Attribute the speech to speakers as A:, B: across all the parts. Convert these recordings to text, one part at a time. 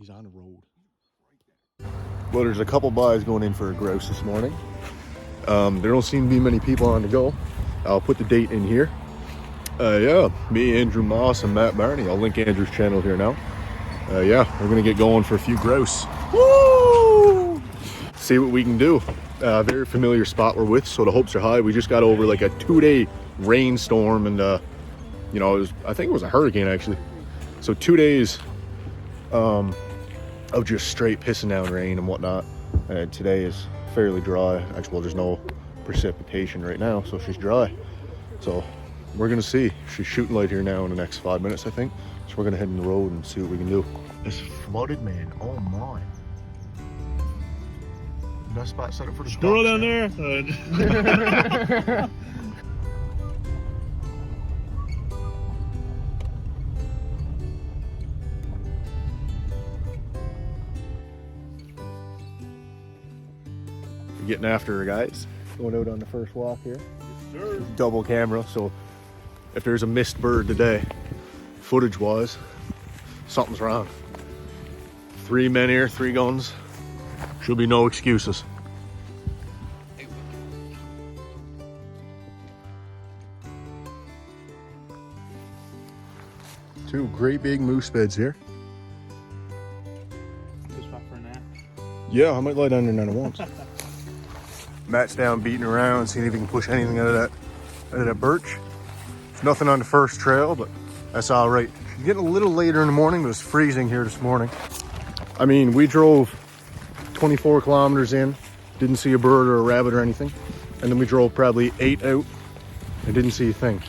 A: He's on the road. Well, there's a couple buys going in for a grouse this morning. There don't seem to be many people on the go. I'll put the date in here. Yeah, me, Andrew Moss, and Matt Barney. I'll link Andrew's channel here now. Yeah, we're gonna get going for a few grouse. Woo! See what we can do. Very familiar spot we're with, so the hopes are high. We just got over like a 2-day rainstorm, and you know, I think it was a hurricane actually. So 2 days of just straight pissing down rain and whatnot. And today is fairly dry. Actually, well, there's no precipitation right now, so she's dry. So we're gonna see. She's shooting light here now in the next 5 minutes, I think. So we're gonna head in the road and see what we can do. It's flooded, man. Oh my. That spot set up for the
B: squirrel down there.
A: Getting after her, guys. Going out on the first walk here.
B: Yes, sir.
A: Double camera, so if there's a missed bird today, footage wise, something's wrong. 3 men here, 3 guns. Should be no excuses. Two great big moose beds here.
B: Good spot for a nap.
A: Yeah, I might lie down there now once. Matt's down beating around, seeing if he can push anything out of that birch. There's nothing on the first trail, but that's all right. It's getting a little later in the morning, but it's freezing here this morning. I mean, we drove 24 kilometers in, didn't see a bird or a rabbit or anything. And then we drove probably 8 out and didn't see a thing.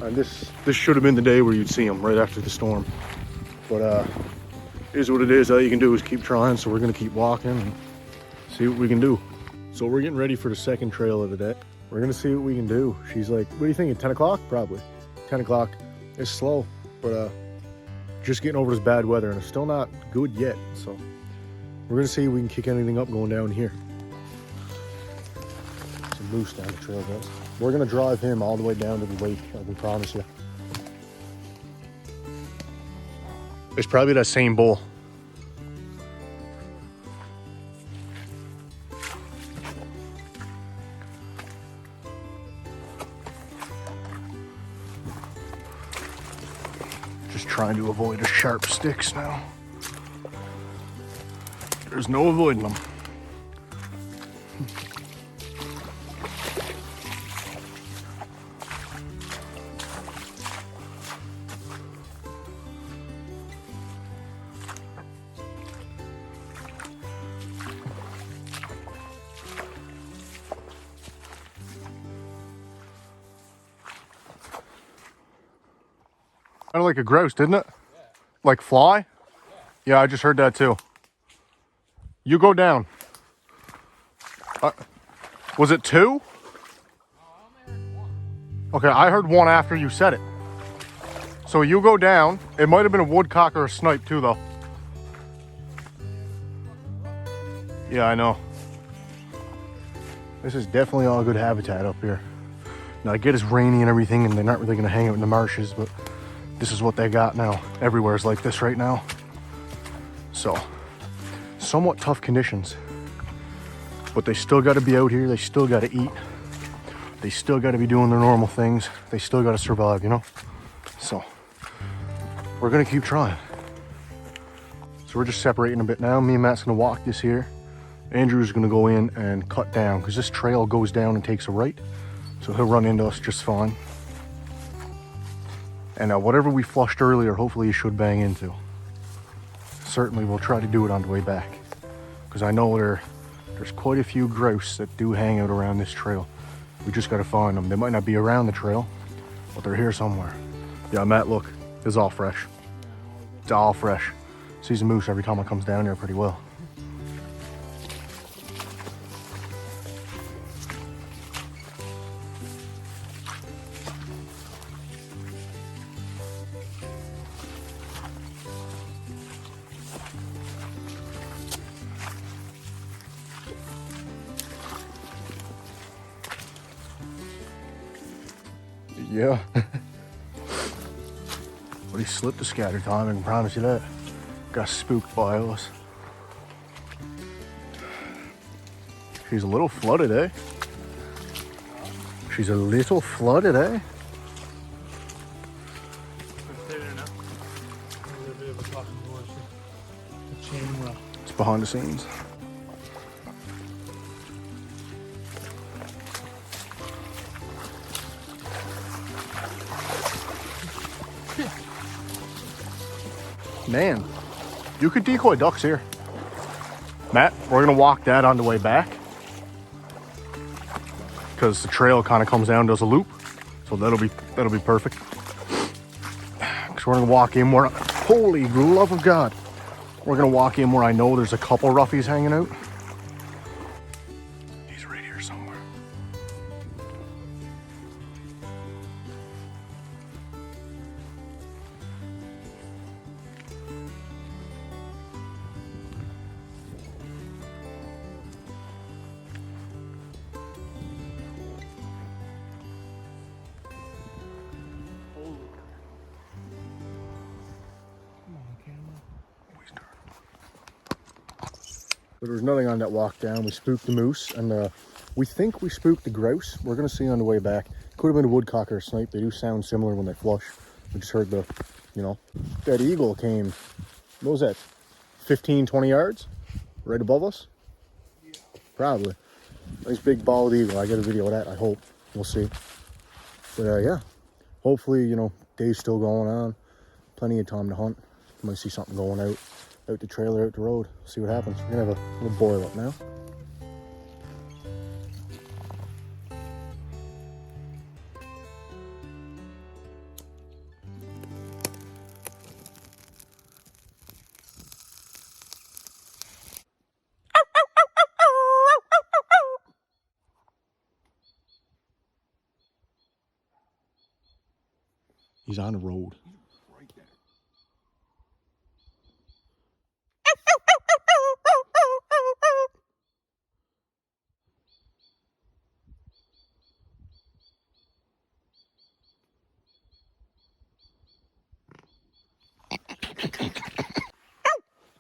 A: And this should have been the day where you'd see them, right after the storm. But it is what it is. All you can do is keep trying, so we're gonna keep walking and see what we can do. So we're getting ready for the second trail of the day. We're gonna see what we can do. She's like, what are you thinking, 10 o'clock? Probably. 10 o'clock. It's slow, but just getting over this bad weather, and it's still not good yet. So we're gonna see if we can kick anything up going down here. Some moose down the trail, guys. We're gonna drive him all the way down to the lake, I can promise you. It's probably that same bull. Trying to avoid the sharp sticks now. There's no avoiding them. Kind of like a grouse, didn't it? Yeah. Like fly? Yeah, I just heard that too. You go down. Was it 2?
B: No, I only heard 1.
A: Okay, I heard 1 after you said it. So you go down. It might have been a woodcock or a snipe too, though. Yeah, I know. This is definitely all good habitat up here. Now, I get it's rainy and everything, and they're not really going to hang out in the marshes, but this is what they got now. Everywhere's like this right now. So, somewhat tough conditions. But they still got to be out here. They still got to eat. They still got to be doing their normal things. They still got to survive, you know? So, we're going to keep trying. So we're just separating a bit now. Me and Matt's going to walk this here. Andrew's going to go in and cut down, because this trail goes down and takes a right. So he'll run into us just fine. And whatever we flushed earlier, hopefully you should bang into. Certainly we'll try to do it on the way back, because I know there's quite a few grouse that do hang out around this trail. We just got to find them. They might not be around the trail, but they're here somewhere. Yeah, Matt, look, it's all fresh. It's all fresh. Sees a moose every time it comes down here pretty well. Yeah. But he slipped a scatter time, I can promise you that. got spooked by us. She's a little flooded, eh? She's a little flooded, eh? It's behind the scenes. Man, you could decoy ducks here. Matt, we're gonna walk that on the way back because the trail kind of comes down, does a loop, so that'll be perfect. Because we're gonna walk in where, holy love of God, we're gonna walk in where I know there's a couple roughies hanging out. He's right here somewhere. There was nothing on that walk down. We spooked the moose, and we think we spooked the grouse. We're gonna see on the way back. Could have been a woodcock or a snipe. They do sound similar when they flush. We just heard the, you know, that eagle came, what was that, 15, 20 yards? Right above us? Yeah. Probably. Nice big bald eagle. I get a video of that, I hope. We'll see. But yeah, hopefully, you know, day's still going on. Plenty of time to hunt. Might see something going out the trailer, out the road. See what happens. We're gonna have a little boil up now. He's on the road. Right there.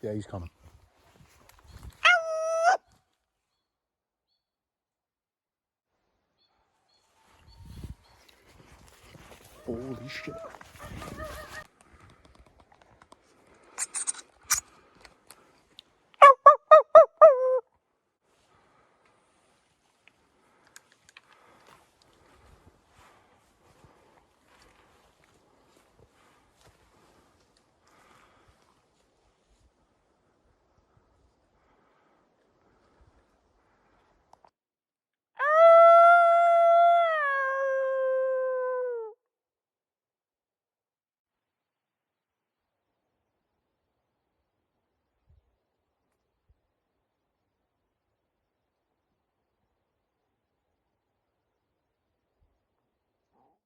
A: Yeah, he's coming. Holy shit.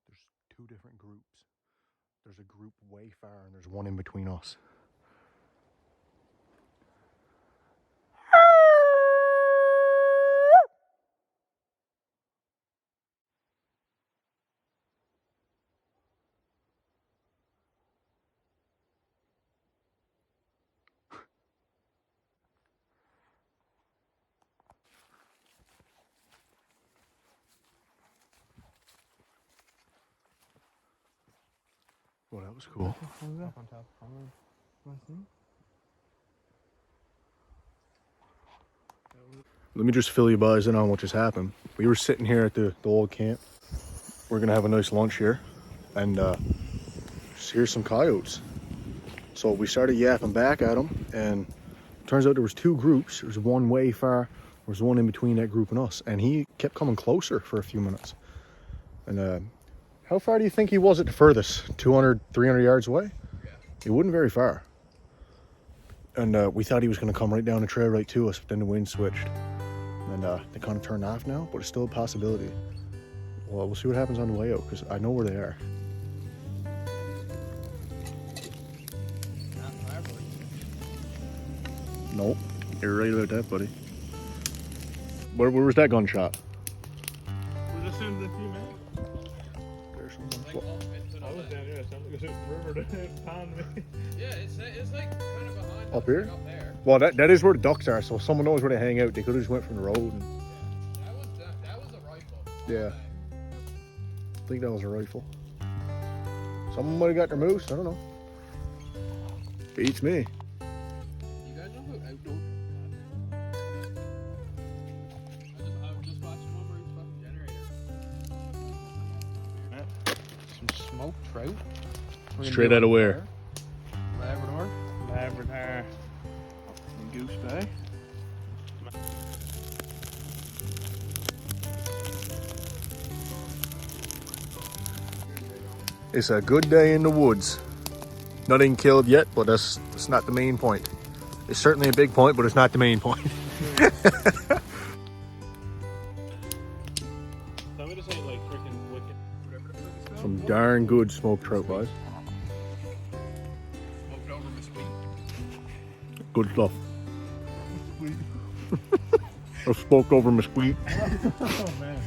A: There's two different groups. There's a group way far and there's one in between us. Well, that was cool. Let me just fill you guys in on what just happened. We were sitting here at the old camp. We're gonna have a nice lunch here, and just hear some coyotes. So we started yapping back at them, and turns out there was two groups. There was one way far, there was one in between that group and us, and he kept coming closer for a few minutes. And how far do you think he was at the furthest? 200, 300 yards away? Yeah. He wasn't very far. And we thought he was going to come right down the trail right to us, but then the wind switched. And they kind of turned off now, but it's still a possibility. Well, we'll see what happens on the way out, because I know where they are. Nope, you're right about that, buddy. Where was that gunshot?
B: Was this in the few minutes?
A: There's something.
B: I was down here. It sounded like it was a river to pound me. Yeah, it's like kind of behind
A: Up here?
C: Up there.
A: Well, that is where the ducks are, so if someone knows where they hang out, they could have just went from the road. And...
C: That was a rifle.
A: Yeah. I think that was a rifle. Someone might have got their moose, I don't know. Beats me.
C: You guys know who outdoor? I was just watching over his fucking generator. Some smoked trout.
A: Straight out of where?
C: Labrador.
B: Labrador. And Goose Bay.
A: It's a good day in the woods. Nothing killed yet, but that's not the main point. It's certainly a big point, but it's not the main point.
B: Tell me to say like freaking wicked. Whatever the fuck it's called.
A: Some darn good smoked trout, guys.
C: Smoked over mesquite.
A: Good stuff. I smoked over mesquite.
B: Oh man.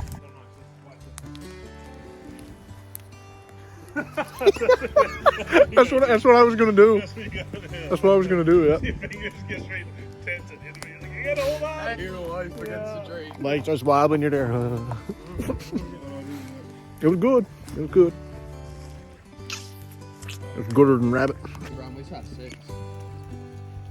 A: That's what I was gonna do. That's what I was gonna do. Yeah.
B: Your fingers get straight tense and you're like, you gotta hold on.
C: Your life against the tree.
A: Like just wobbling, you're there. It was good. It was good. It was gooder than rabbit.
C: We had 6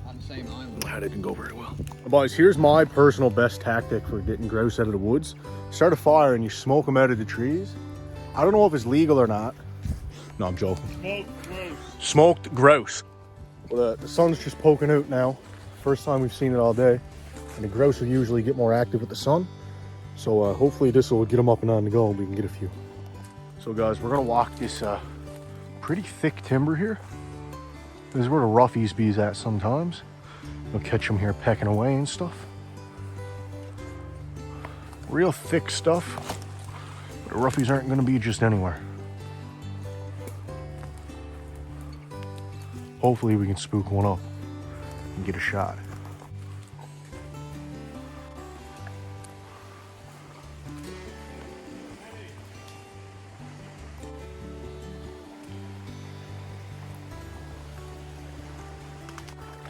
C: on the same island.
A: That didn't go very well. Boys, here's my personal best tactic for getting grouse out of the woods. Start a fire and you smoke them out of the trees. I don't know if it's legal or not. No, I'm joking.
B: Smoked grouse.
A: Smoked grouse. Well, the sun's just poking out now. First time we've seen it all day. And the grouse will usually get more active with the sun. So hopefully this will get them up and on the go and we can get a few. So guys, we're gonna walk this pretty thick timber here. This is where the roughies bees at sometimes. You'll catch them here pecking away and stuff. Real thick stuff. But the roughies aren't gonna be just anywhere. Hopefully we can spook one up and get a shot.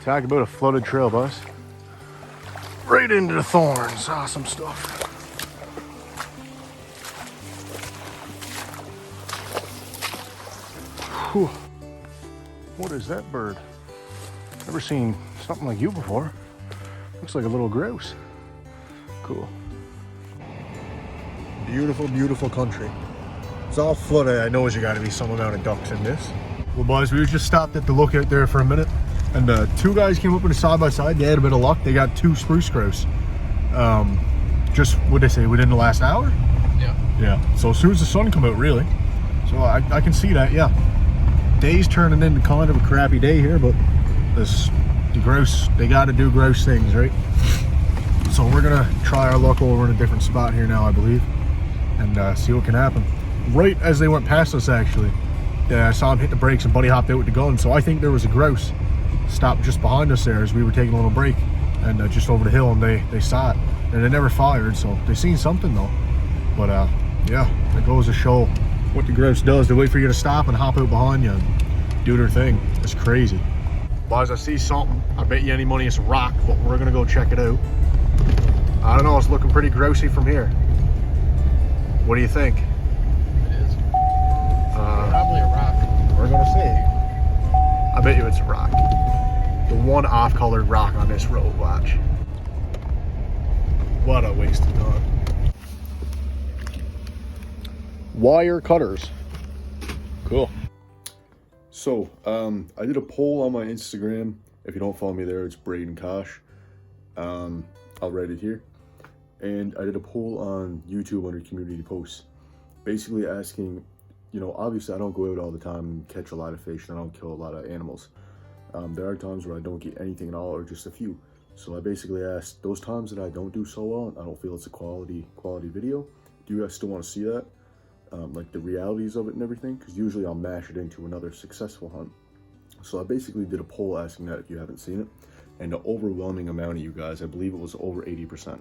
A: Talk about a flooded trail, boss. Right into the thorns. Awesome stuff. Whew. What is that bird? Never seen something like you before. Looks like a little grouse. Cool. Beautiful, beautiful country. It's all flooded. I know there's got to be some amount of ducks in this. Well, boys, we just stopped at the lookout there for a minute, and 2 guys came up with a side by side. They had a bit of luck. They got 2 spruce grouse. Just what they say within the last hour.
C: Yeah.
A: Yeah. So as soon as the sun come out, really. So I can see that. Yeah. Day's turning into kind of a crappy day here, but the grouse, they got to do grouse things, right? So we're gonna try our luck over in a different spot here now, I believe, and see what can happen. Right as they went past us, actually, I saw him hit the brakes and Buddy hopped out with the gun. So I think there was a grouse stopped just behind us there as we were taking a little break, and just over the hill, and they saw it, and they never fired. So they seen something though. But yeah, it goes to show what the grouse does. They wait for you to stop and hop out behind you and do their thing. It's crazy. Boys, I see something. I bet you any money it's a rock, but we're gonna go check it out. I don't know, it's looking pretty grousey from here. What do you think?
C: It is. Probably a rock.
A: We're gonna see. I bet you it's a rock. The one off-colored rock on this road, watch. What a waste of time. Wire cutters. Cool. So, I did a poll on my Instagram. If you don't follow me there, it's Braden Kosh. I'll write it here. And I did a poll on YouTube under community posts, basically asking, you know, obviously I don't go out all the time and catch a lot of fish, and I don't kill a lot of animals. There are times where I don't get anything at all, or just a few. So I basically asked, those times that I don't do so well, I don't feel it's a quality video, do you guys still want to see that? Like the realities of it and everything, because usually I'll mash it into another successful hunt. So I basically did a poll asking that if you haven't seen it, and the overwhelming amount of you guys, I believe it was over 80%,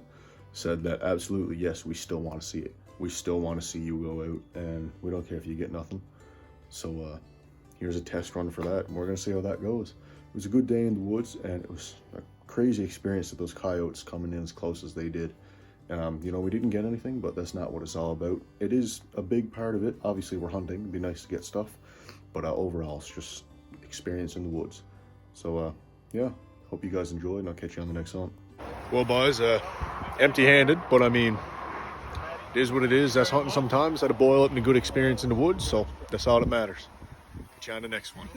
A: said that absolutely yes, we still want to see it. We still want to see you go out, and we don't care if you get nothing. So here's a test run for that, and we're gonna see how that goes. was a good day in the woods, and it was a crazy experience of those coyotes coming in as close as they did. You know, we didn't get anything, but that's not what it's all about. It is a big part of it. Obviously, we're hunting. It'd be nice to get stuff, but overall, it's just experience in the woods. So, yeah, hope you guys enjoy, and I'll catch you on the next hunt. Well, boys, empty-handed, but I mean, it is what it is. That's hunting sometimes. Had a boil up and a good experience in the woods, so that's all that matters. Catch you on the next one.